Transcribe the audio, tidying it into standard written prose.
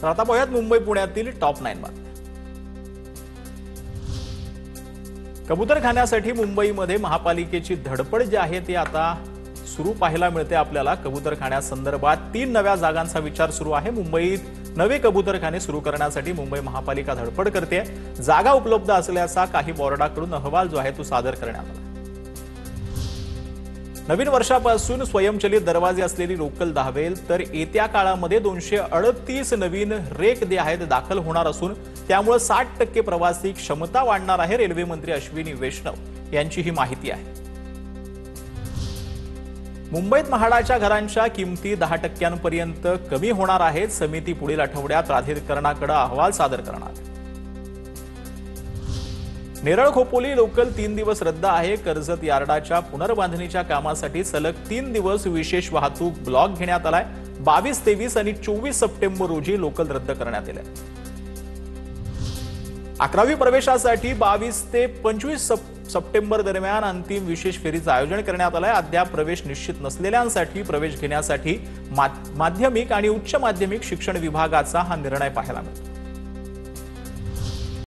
तर आता पाहूयात मुंबई पुण्यातील टॉप 9 बातम्या। कबूतरखान्यासाठी मुंबईमध्ये महापालिकेची धडपड जी आहे ती आता सुरू पाहायला मिळते आपल्याला। कबूतरखान्यासंदर्भात 3 नव्या जागांचा विचार सुरू आहे। मुंबईत नवे कबूतरखाने सुरू करण्यासाठी मुंबई महापालिका धडपड करते। जागा उपलब्ध असल्याचा काही बोर्डाकडून अहवाल जो आहे तो सादर करण्यात आला। नवीन वर्षापासून स्वयंचलित दरवाजे असलेली लोकल धावेल, तर येत्या काळामध्ये 238 नवीन रेक जे आहेत दाखल होणार असून त्यामुळे 60% प्रवासी क्षमता वाढणार आहे। रेल्वे मंत्री अश्विनी वैष्णव यांची ही माहिती आहे। मुंबईत म्हाडाच्या घरांच्या किमती 10% कमी होणार आहेत। समिती पुढील आठवड्यात प्राधिकरणाकडे अहवाल सादर करणार। नेरळ खोपोली लोकल 3 दिवस रद्द आहे। कर्जत यार्डाच्या पुनर्बांधणीच्या कामासाठी सलग 3 दिवस विशेष वाहतूक ब्लॉक घेण्यात आलाय। 22, 23 आणि 24 सप्टेंबर रोजी लोकल रद्द करण्यात आले। 11वी प्रवेशासाठी 22 ते 25 सप्टेंबर दरम्यान अंतिम विशेष फेरीचं आयोजन करण्यात आलंय। अद्याप प्रवेश निश्चित नसलेल्यांसाठी प्रवेश घेण्यासाठी माध्यमिक आणि उच्च माध्यमिक शिक्षण विभागाचा हा निर्णय पाहायला मिळतो।